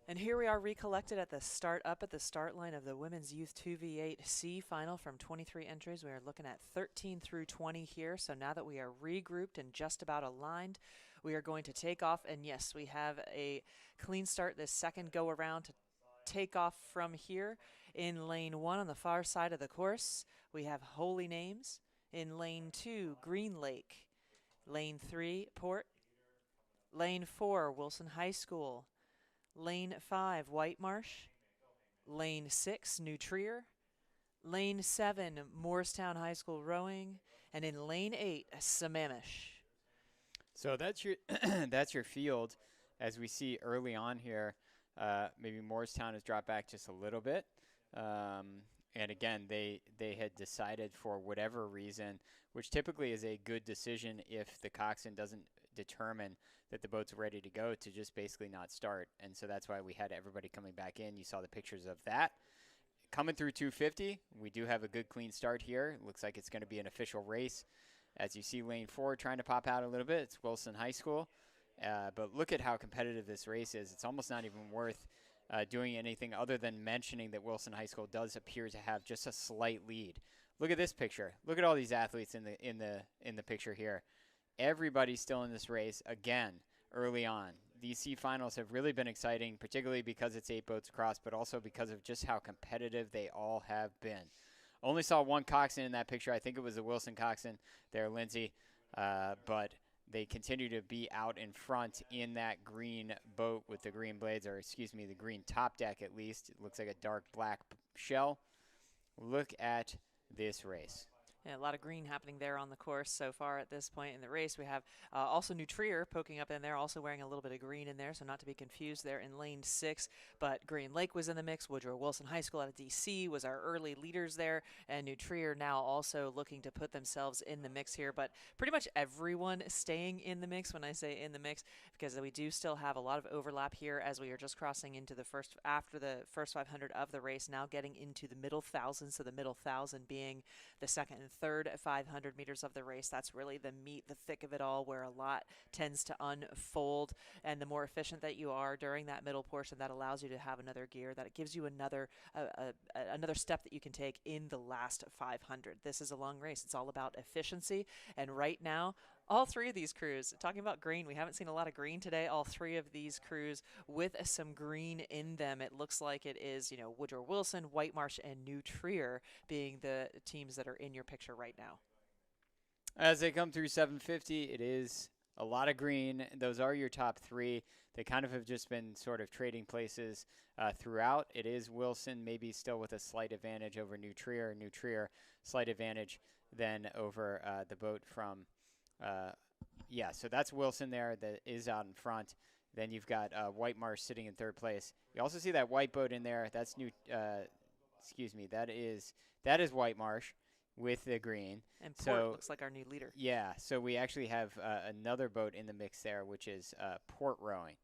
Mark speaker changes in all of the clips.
Speaker 1: And here we are recollected at the start line of the Women's Youth 2v8C final from 23 entries. We are looking at 13 through 20 here. So now that we are regrouped and just about aligned, we are going to take off. And yes, we have a clean start this second go around to take off from here. In lane 1 on the far side of the course, we have Holy Names. In lane 2, Green Lake. Lane 3, Port. Lane 4, Wilson High School. Lane 5, White Marsh. Lane 6, New Trier. Lane 7, Morristown High School Rowing. And in Lane 8, Sammamish.
Speaker 2: So that's your that's your field. As we see early on here, maybe Morristown has dropped back just a little bit. And again, they had decided for whatever reason, which typically is a good decision if the coxswain doesn't determine that the boat's ready to go, to just basically not start. And so that's why we had everybody coming back in. You saw the pictures of that. Coming through 250, we do have a good clean start here. Looks like it's going to be an official race. As you see lane 4 trying to pop out a little bit, it's Wilson High School. But look at how competitive this race is. It's almost not even worth doing anything other than mentioning that Wilson High School does appear to have just a slight lead. Look at this picture. Look at all these athletes in the picture here. Everybody's still in this race again early on. These C finals have really been exciting, particularly because it's 8 boats across, but also because of just how competitive they all have been. Only saw one coxswain in that picture. I think it was the Wilson coxswain there, Lindsay. But they continue to be out in front in that green boat with the green blades, or excuse me, the green top deck at least. It looks like a dark black shell. Look at this race.
Speaker 1: Yeah, a lot of green happening there on the course so far at this point in the race. We have also New Trier poking up in there, also wearing a little bit of green in there, so not to be confused there in lane 6. But Green Lake was in the mix. Woodrow Wilson High School out of D.C. was our early leaders there, and New Trier now also looking to put themselves in the mix here. But pretty much everyone staying in the mix, when I say in the mix, because we do still have a lot of overlap here as we are just crossing into the first, after the first 500 of the race, now getting into the middle thousand. So the middle thousand being the second and third 500 meters of the race. That's really the meat, the thick of it all, where a lot tends to unfold. And the more efficient that you are during that middle portion, that allows you to have another gear, that it gives you another another step that you can take in the last 500. This is a long race. It's all about efficiency. And right now, all 3 of these crews, talking about green, we haven't seen a lot of green today. All 3 of these crews with some green in them. It looks like it is, Woodrow Wilson, White Marsh, and New Trier being the teams that are in your picture right now.
Speaker 2: As they come through 750, it is a lot of green. Those are your top 3. They kind of have just been sort of trading places throughout. It is Wilson, maybe still with a slight advantage over New Trier. New Trier, slight advantage then over the boat from so that's Wilson there that is out in front. Then you've got White Marsh sitting in 3rd place. You also see that white boat in there. That's that is White Marsh with the green.
Speaker 1: And Port looks like our new leader.
Speaker 2: Yeah, so we actually have another boat in the mix there, which is Port Rowing.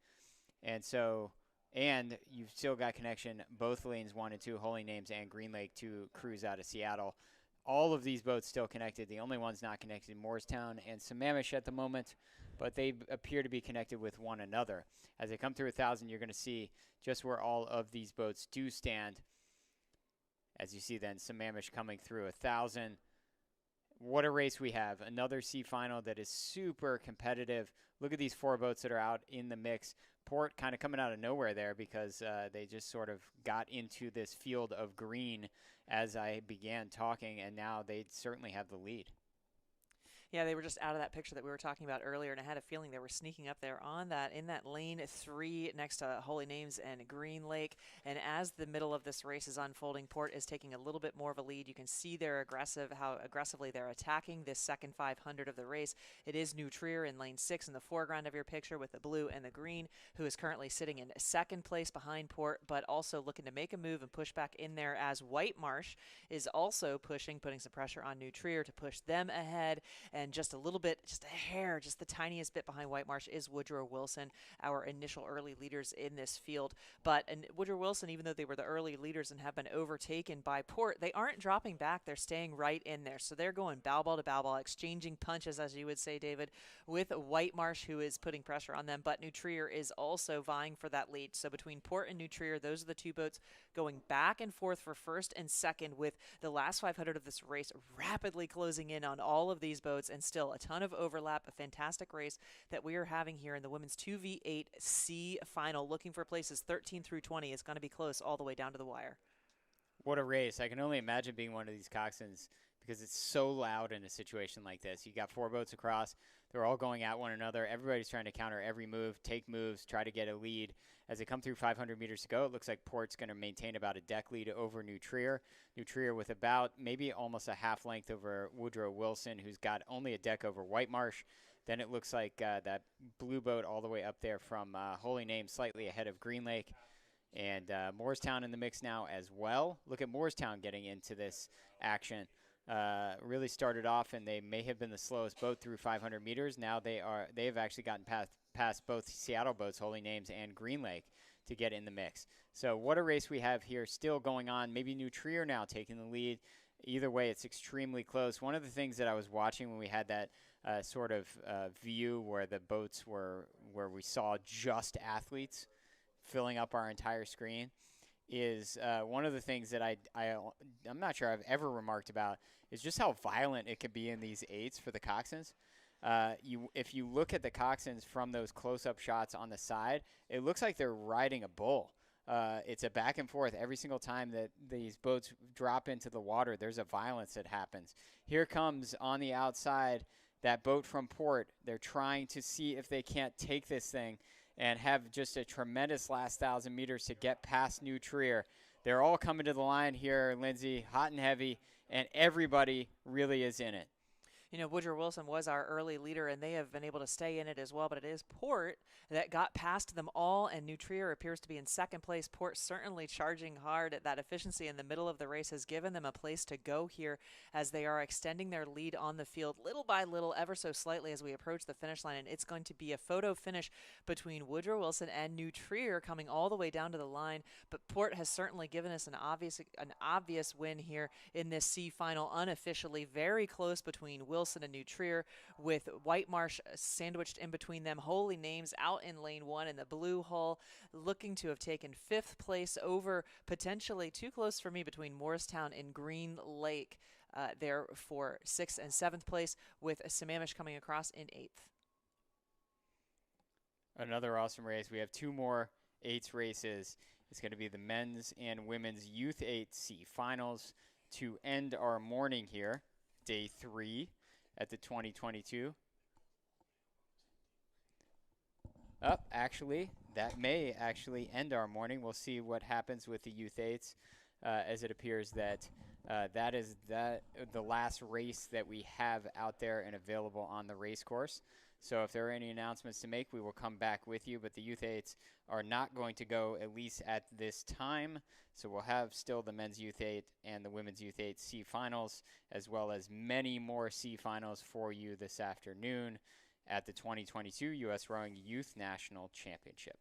Speaker 2: And you've still got connection, both lanes 1 and 2, Holy Names and Green Lake, 2 crews out of Seattle. All of these boats still connected. The only ones not connected, Morristown and Sammamish at the moment, but they appear to be connected with one another. As they come through 1,000, you're going to see just where all of these boats do stand. As you see then, Sammamish coming through 1,000. What a race we have. Another C final that is super competitive. Look at these 4 boats that are out in the mix. Port kind of coming out of nowhere there because they just sort of got into this field of green as I began talking, and now they certainly have the lead.
Speaker 1: Yeah, they were just out of that picture that we were talking about earlier, and I had a feeling they were sneaking up there on that, in that lane 3 next to Holy Names and Green Lake. And as the middle of this race is unfolding, Port is taking a little bit more of a lead. You can see how aggressively they're attacking this second 500 of the race. It is New Trier in lane 6 in the foreground of your picture with the blue and the green, who is currently sitting in 2nd place behind Port, but also looking to make a move and push back in there, as White Marsh is also putting some pressure on New Trier to push them ahead. And and just a little bit, just a hair, just the tiniest bit behind White Marsh is Woodrow Wilson, our initial early leaders in this field. But and Woodrow Wilson, even though they were the early leaders and have been overtaken by Port, they aren't dropping back. They're staying right in there. So they're going bow ball to bow ball, exchanging punches, as you would say, David, with White Marsh, who is putting pressure on them. But New Trier is also vying for that lead. So between Port and New Trier, those are the two boats going back and forth for first and second, with the last 500 of this race rapidly closing in on all of these boats, and still a ton of overlap. A fantastic race that we are having here in the women's 2v8C final. Looking for places 13 through 20 is going to be close all the way down to the wire.
Speaker 2: What a race. I can only imagine being one of these coxswains because it's so loud in a situation like this. You got 4 boats across. They're all going at one another. Everybody's trying to counter every move, take moves, try to get a lead. As they come through 500 meters to go, it looks like Port's going to maintain about a deck lead over New Trier. New Trier with about maybe almost a half length over Woodrow Wilson, who's got only a deck over White Marsh. Then it looks like that blue boat all the way up there from Holy Name, slightly ahead of Green Lake. And Moorestown in the mix now as well. Look at Moorestown getting into this action. Really started off, and they may have been the slowest boat through 500 meters. Now they have actually gotten past both Seattle boats, Holy Names, and Green Lake to get in the mix. So what a race we have here still going on. Maybe New Trier now taking the lead. Either way, it's extremely close. One of the things that I was watching when we had that sort of view where the boats were, where we saw just athletes filling up our entire screen, is one of the things that I'm not sure I've ever remarked about is just how violent it could be in these eights for the coxswains. If you look at the coxswains from those close-up shots on the side, it looks like they're riding a bull. It's a back and forth every single time that these boats drop into the water. There's a violence that happens. Here comes on the outside that boat from Port. They're trying to see if they can't take this thing and have just a tremendous last 1,000 meters to get past New Trier. They're all coming to the line here, Lindsay, hot and heavy, and everybody really is in it.
Speaker 1: You know, Woodrow Wilson was our early leader, and they have been able to stay in it as well, but it is Port that got past them all, and New Trier appears to be in second place. Port certainly charging hard at that efficiency in the middle of the race has given them a place to go here as they are extending their lead on the field little by little, ever so slightly as we approach the finish line, and it's going to be a photo finish between Woodrow Wilson and New Trier coming all the way down to the line, but Port has certainly given us an obvious win here in this C final unofficially, very close between Wilson and New Trier, with White Marsh sandwiched in between them. Holy Names out in lane 1 in the blue hull, looking to have taken 5th place over potentially too close for me between Morristown and Green Lake there for 6th and 7th place, with Sammamish coming across in 8th.
Speaker 2: Another awesome race. We have 2 more 8s races. It's going to be the men's and women's Youth 8C finals to end our morning here, day 3 at the 2022. Actually, that may actually end our morning. We'll see what happens with the Youth 8s as it appears that that is the last race that we have out there and available on the race course. So if there are any announcements to make, we will come back with you. But the Youth 8s are not going to go, at least at this time. So we'll have still the men's Youth 8 and the women's Youth 8 C finals, as well as many more C finals for you this afternoon at the 2022 US Rowing Youth National Championship.